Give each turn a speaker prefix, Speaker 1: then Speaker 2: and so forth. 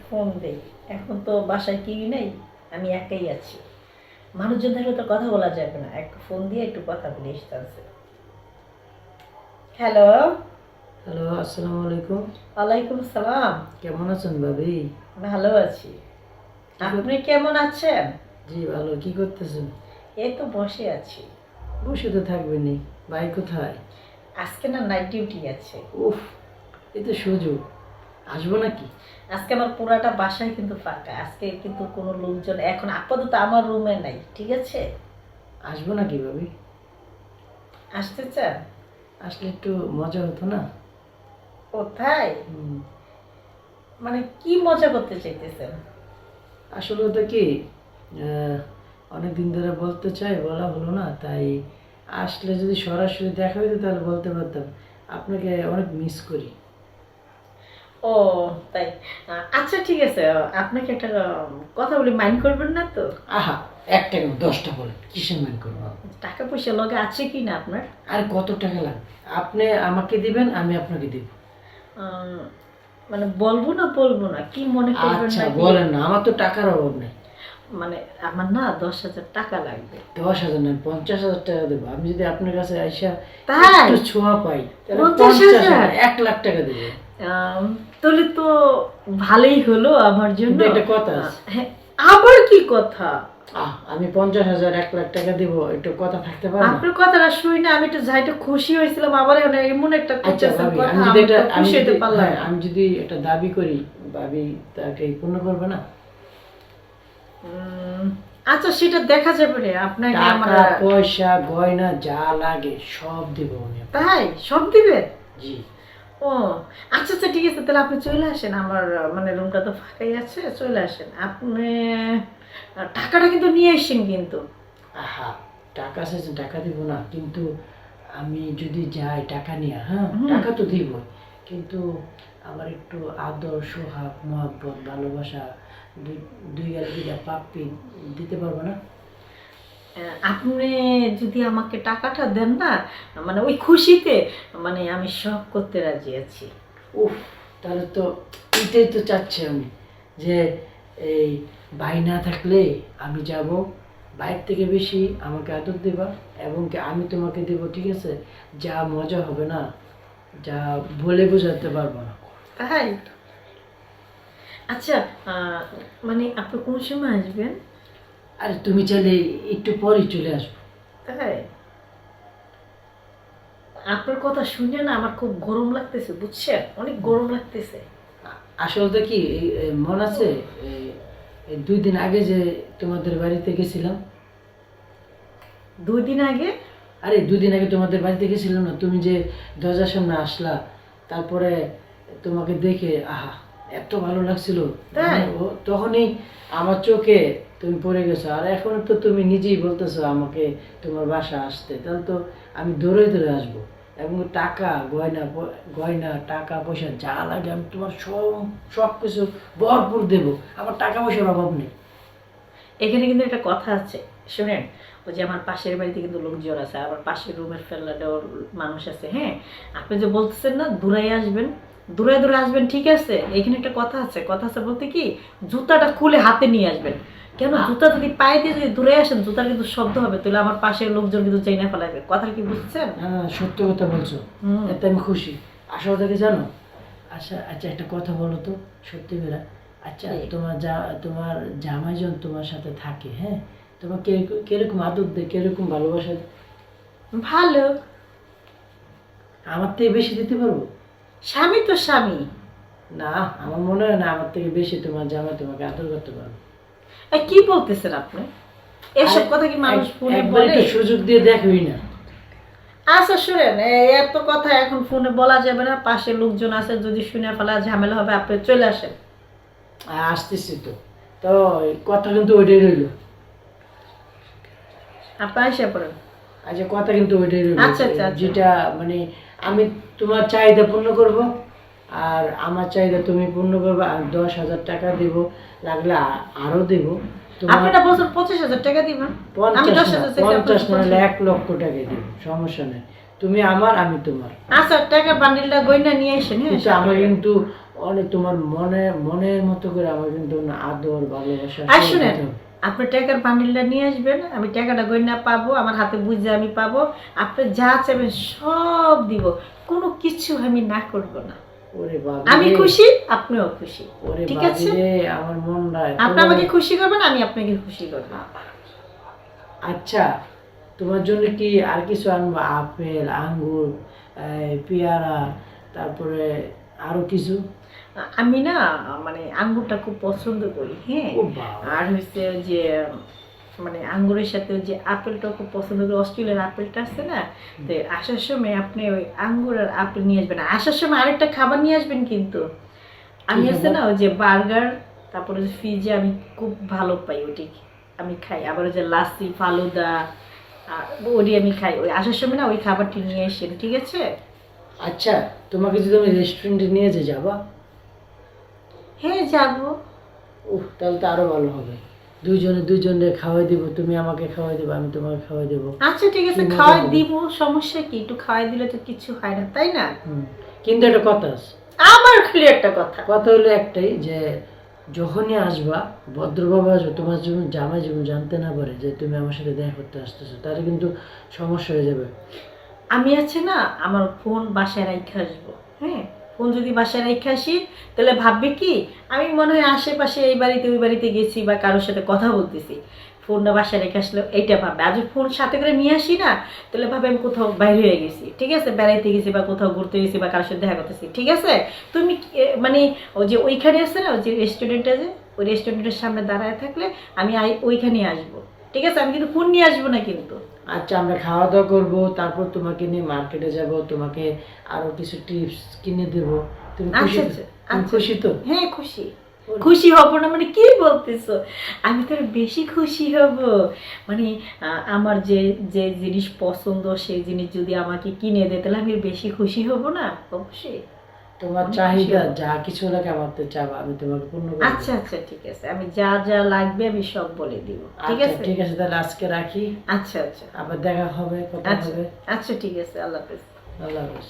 Speaker 1: Phone দেই। এখন তো বাসায় কেউ নেই, আমি একাই আছি। মানুষজন থাকলে তো কথা বলা যাবে না, একটু ফোন দিয়ে একটু কথা বলে আসতে। হ্যালো।
Speaker 2: হ্যালো, আসসালামু আলাইকুম।
Speaker 1: ওয়ালাইকুম সালাম।
Speaker 2: কেমন আছেন ভাবি?
Speaker 1: ভালো আছি, আপনি কেমন আছেন?
Speaker 2: জি ভালো। কি করতেছেন?
Speaker 1: এই তো বসে আছি।
Speaker 2: বসে তো থাকবেনই। ভাই কোথায়?
Speaker 1: আজকে না নাইট ডিউটি আছে।
Speaker 2: উফ, এই তো সুযোগ। আসবো নাকি?
Speaker 1: আজকে আমার পুরাটা বাসায় কিন্তু ফাঁকা, আজকে কিন্তু কোনো লোকজন এখন আপাতত আমার রুমে নাই, ঠিক আছে?
Speaker 2: আসবো নাকি ভাবি?
Speaker 1: আসতে চান?
Speaker 2: আসলে একটু মজা হতো না?
Speaker 1: কোথায়?
Speaker 2: হুম,
Speaker 1: মানে কি মজা করতে চাইতেছেন?
Speaker 2: আসলে ওটা কি, অনেক দিন ধরে বলতে চাই, বলা হলো না, তাই আসলে যদি সরাসরি দেখা হইতো তাহলে বলতে পারতাম। আপনাকে অনেক মিস করি।
Speaker 1: ও তাই। আচ্ছা ঠিক আছে, আপনাকে একটা কথা বলি, মাইন্ড করবেন না তো?
Speaker 2: আহা, একটা কেন 10টা বলেন, কিসের মান করবো?
Speaker 1: টাকা পয়সা লগে আছে কি না আপনার?
Speaker 2: আর কত টাকা লাগবে? আপনি আমাকে দিবেন, আমি আপনাকে দিব।
Speaker 1: উম, মানে বলবো না বলবো না, কি মনে করবেন
Speaker 2: আচ্ছা
Speaker 1: না কি?
Speaker 2: বলেন না, আমার তো টাকার অভাব নেই।
Speaker 1: মানে আমার না 10,000 টাকা লাগবে।
Speaker 2: 10,000 না, 50,000 টাকা দেবো। আমি যদি আপনার কাছে আইসা
Speaker 1: তাই?
Speaker 2: একটু ছোঁয়া পাই তাহলে
Speaker 1: 50,000?
Speaker 2: 1,00,000 টাকা দেবো।
Speaker 1: তাহলে তো ভালোই হলো আমার জন্য।
Speaker 2: কিন্তু একটা কথা আছে।
Speaker 1: হ্যাঁ, আবার কি কথা?
Speaker 2: আমি 50,000 1,00,000 টাকা দিব, একটু কথা থাকতে পারে না?
Speaker 1: আপনার কথাটা শুই না, আমি একটু যাইটা খুশি হয়েছিলাম, আবার এমন একটা
Speaker 2: আচ্ছা
Speaker 1: করতেছেন
Speaker 2: ভাবি,
Speaker 1: কথা,
Speaker 2: আমি
Speaker 1: আমি
Speaker 2: যদি
Speaker 1: তো
Speaker 2: এটা আমি
Speaker 1: খুশি হতে
Speaker 2: যদি
Speaker 1: পারলাম
Speaker 2: হ্যাঁ,
Speaker 1: না।
Speaker 2: আমি যদি একটা দাবি করি, ভাবি তাকে পূর্ণ করবে না?
Speaker 1: আচ্ছা সেটা দেখা যাবে রে, আপনাকে আমার।
Speaker 2: টাকা পয়সা গয়না যা লাগে সব দিব আমি আপনাকে।
Speaker 1: তাই সব দিবে?
Speaker 2: জি।
Speaker 1: ও আচ্ছা আচ্ছা ঠিক আছে, তাহলে আপনি চলে আসেন, আমার মানে রুমটা তো ফাঁকাই আছে, চলে আসেন আপনি। টাকাটা কিন্তু নিয়ে আসেন কিন্তু।
Speaker 2: আহা, টাকা চাইছেন, টাকা দিব না? কিন্তু আমি যদি যাই টাকা নিয়ে, হ্যাঁ টাকা তো দিব, কিন্তু আমার একটু আদর সোহাগ মহব্বত ভালোবাসা, দুই দুই আর দুইটা পাপ্পি দিতে পারবো না?
Speaker 1: আপনি যদি আমাকে টাকাটা দেন না, মানে ওই খুশিতে মানে আমি সব করতে রাজি আছি।
Speaker 2: উফ, তাহলে তো এটাই তো চাচ্ছি আমি, যে এই ভাই না থাকলে আমি যাব, বাইর থেকে বেশি আমাকে আদর দেবা, এবং কি আমি তোমাকে দেব, ঠিক আছে? যা মজা হবে না, যা বলে বোঝাতে পারবো না।
Speaker 1: তাই? আচ্ছা মানে আপনি কোন সময় আসবেন?
Speaker 2: আরে তুমি চাইলে একটু পরেই চলে আসবো।
Speaker 1: তাই? আপনার কথা শুনে না আমার খুব গরম লাগতেছে, বুঝছেন, অনেক গরম লাগতেছে।
Speaker 2: আসলে তো কি, মনে আছে এই 2 দিন আগে যে তোমাদের বাড়িতে গেছিলাম?
Speaker 1: 2 দিন আগে?
Speaker 2: আরে 2 দিন আগে তোমাদের বাড়িতে গেছিলাম না, তুমি যে দরজার সামনে আসলা, তারপরে তোমাকে দেখে আহা এত ভালো লাগছিল।
Speaker 1: তাই?
Speaker 2: তখনই আমার চোখে তুমি পড়ে গেছো, আর এখন তো তুমি নিজেই বলতেছো আমাকে তোমার বাসা আসতে, তাহলে তো আমি দৌড়ে দৌড়ে আসবো, এবং টাকা গয়না গয়না টাকা পয়সা যা লাগে আমি তোমার সব কিছু ভরপুর দেবো। আমার টাকা পয়সার অভাব নেই।
Speaker 1: এখানে কিন্তু একটা কথা আছে, শুনেন। ওই যে আমার পাশের বাড়িতে কিন্তু লোকজন আছে, আবার পাশের রুমের ফেলাটাও মানুষ আছে। হ্যাঁ, আপনি যে বলতেছেন না দূরাই আসবেন, দূরে দূরে আসবেন, ঠিক আছে। এখানে একটা কথা আছে, কথা আছে বলতে কি, জুতাটা খুলে হাতে নিয়ে আসবেন। কেন, জুতা যদি পায়ে দিয়ে যদি দূরে আসেন, জুতার কিন্তু শব্দ হবে, তাহলে আমার পাশের লোকজন কিন্তু চাইনা ফেলাবে। কথা কি বুঝছেন?
Speaker 2: না না, সত্য কথা বলছো, এতে আমি খুশি। আসলে থেকে জানো, আচ্ছা আচ্ছা একটা কথা বলো তো, সত্যি করে। আচ্ছা তোমার জামাই যখন তোমার সাথে থাকে, হ্যাঁ, তোমার কিরকম আদর দেয়, কিরকম ভালোবাসা দেয়?
Speaker 1: ভালো।
Speaker 2: আমার থেকে বেশি দিতে পারবো?
Speaker 1: স্বামী তো স্বামী।
Speaker 2: না, আমার মনে হয় না আমার থেকে বেশি তোমার জামাই তোমাকে আদর করতে পারবে।
Speaker 1: কি বলতেছেন আপনি? এসব কথা কি মানুষ ফোনে
Speaker 2: একবার
Speaker 1: বলে?
Speaker 2: একটু সুযোগ দিয়ে দেখোই না।
Speaker 1: আচ্ছা শুনেন, এত কথা এখন ফোনে বলা যাবে না, পাশে লোকজন আছে, যদি শুনে ফেলা ঝামেলা হবে, আপনি চলে আসেন।
Speaker 2: আসতেছি তো, তো কথা কিন্তু ওইটাই রইলো।
Speaker 1: আপনি এসে পড়েন।
Speaker 2: আচ্ছা, কথা কিন্তু ওইটাই রইলো,
Speaker 1: আচ্ছা, আচ্ছা, আচ্ছা।
Speaker 2: যেটা মানে আমি তোমার চাহিদা পূর্ণ করব, আর আমার চাহিদা তুমি পূর্ণ করবে, আর 10,000 টাকা দেবো, লাগলে আরো দেবো।
Speaker 1: আপনি না বলছেন 25,000 টাকা দিবেন? আমি 10,000 চাইছি, আপনি
Speaker 2: 50 না,
Speaker 1: 25,000।
Speaker 2: 1,00,000 টাকা দেবো, সমস্যা নেই। তুমি আমার, আমি তোমার।
Speaker 1: আচ্ছা টাকা বান্ডিলটা গয়না নিয়ে আসেন। হ্যাঁ,
Speaker 2: কিন্তু আমার কিন্তু অনেক তোমার মনের মতো করে আমার কিন্তু আদর ভালোবাসা
Speaker 1: আর
Speaker 2: সব
Speaker 1: শুনেন,
Speaker 2: দিতে হবে।
Speaker 1: আপনি টাকার বান্ডিলটা নিয়ে আসবেন, আমি টাকাটা গয়না পাবো, আমার হাতে বুঝে আমি পাবো, আপনি যা চাইবেন সব দিব, কোনো কিছু আমি না করব না।
Speaker 2: ওরে বাবা
Speaker 1: আমি খুশি, আপনিও খুশি,
Speaker 2: ওরে
Speaker 1: ঠিক
Speaker 2: বাবা
Speaker 1: আছে?
Speaker 2: রে, আমার মনটা
Speaker 1: আপনি আমাকে খুশি করবেন, আমি আপনাকে খুশি করব।
Speaker 2: আচ্ছা, তোমার জন্য কি আর কিছু আনবো? আপেল, আঙ্গুর, পেয়ারা, তারপরে আরো কিছু?
Speaker 1: আমি না মানে আঙ্গুরটা খুব পছন্দ করি, হ্যাঁ।
Speaker 2: ও বাবা।
Speaker 1: আর হচ্ছে যে মানে আঙ্গুরের সাথে ওই যে আপেলটা খুব পছন্দ করি, অস্ট্রেলিয়ার আপেলটা আছে না, তো আসার সময় আপনি ওই আঙ্গুর আর আপেল নিয়ে আসবেন। আসার সময় আরেকটা খাবার নিয়ে আসবেন কিন্তু, আমি
Speaker 2: কি
Speaker 1: আছে
Speaker 2: খাবার?
Speaker 1: না ওই যে বার্গার, তারপরে যে ফিজে আমি খুব ভালো পাই, ওটি আমি খাই। আবার ওই যে লাসি ফালুদা, ওটি আমি খাই। ওই আসার সময় না ওই খাবারটি নিয়ে এসেন, ঠিক আছে?
Speaker 2: আচ্ছা, তোমাকে যদি আমি রেস্টুরেন্টে নিয়ে যাবা?
Speaker 1: হ্যাঁ যাবো।
Speaker 2: তাহলে তো আরো ভালো হবে। দুইজনে খাওয়াই দিব, তুমি আমাকে খাওয়াই দেবো, আমি তোমাকে খাওয়াই দেবো।
Speaker 1: আচ্ছা ঠিক আছে,
Speaker 2: কি মজা
Speaker 1: খাওয়াই
Speaker 2: হবে।
Speaker 1: দিব, সমস্যা কি? একটু খাওয়াই দিলে তো কিছু হয় না, তাই না?
Speaker 2: কিন্তু একটা কথা আছে।
Speaker 1: আমার খালি একটা কথা।
Speaker 2: কথা হলো একটাই, যে যখনই আসবা, ভদ্রভাবে আসবে, তোমার যেমন জামাই যেমন জানতে না পারে যে তুমি আমার সাথে দেখা করতে আসতেছো, তাহলে কিন্তু সমস্যা হয়ে যাবে।
Speaker 1: আমি আছে না আমার ফোন বাসায় রেখে আসবো, হ্যাঁ। ফোন যদি বাসায় রেখে আসি, তাহলে ভাববে কি আমি মনে হয় আশেপাশে এই বাড়িতে ওই বাড়িতে গেছি বা কারোর সাথে কথা বলতেছি। ফোনটা বাসায় রেখে আসলে এইটা ভাববে। আর যদি ফোন সাথে করে নিয়ে আসি না, তাহলে ভাবে আমি কোথাও বাইরে হয়ে গেছি, ঠিক আছে, বেড়াইতে গেছি বা কোথাও ঘুরতে গেছি বা কারোর সাথে দেখা করতেছি, ঠিক আছে। তুমি মানে ওই যে ওইখানে আছে না ওই যে রেস্টুরেন্টটা, যে ওই রেস্টুরেন্টের সামনে দাঁড়ায় থাকলে আমি ওইখানে আসবো, ঠিক আছে। আমি কিন্তু ফোন নিয়ে আসবো না কিন্তু।
Speaker 2: আচ্ছা, আমরা খাওয়া দাওয়া করবো, তারপর তোমাকে নিয়ে মার্কেটে যাব, তোমাকে আরো কিছু টিপস কিনে দেবো। তুমি খুশি
Speaker 1: আচ্ছা
Speaker 2: তো?
Speaker 1: আচ্ছা
Speaker 2: তুমি খুশি তো?
Speaker 1: হ্যাঁ খুশি। খুশি হব না মানে কি বলতেছো? আমি তো আরো বেশি খুশি হব। মানে আমার যে যে জিনিস পছন্দ সেই জিনিস যদি আমাকে কিনে দেয়, তাহলে আমি বেশি খুশি হব না? অবশ্যই।
Speaker 2: তোমার
Speaker 1: অনেক
Speaker 2: চাহিদা
Speaker 1: খুশি হব।
Speaker 2: যা কিছু লাগে আমার তো চাবা, আমি তোমাকে পূর্ণ করে দেবো।
Speaker 1: আচ্ছা আচ্ছা ঠিক আছে, আমি যা যা লাগবে আমি সব বলে দিব, ঠিক
Speaker 2: আচ্ছা
Speaker 1: আছে?
Speaker 2: ঠিক আছে, তাহলে আজকে রাখি।
Speaker 1: আচ্ছা আচ্ছা
Speaker 2: আবার দেখা হবে, কথা
Speaker 1: আচ্ছা
Speaker 2: হবে।
Speaker 1: আচ্ছা ঠিক আছে, আল্লাহ হাফেজ।
Speaker 2: আল্লাহ হাফেজ।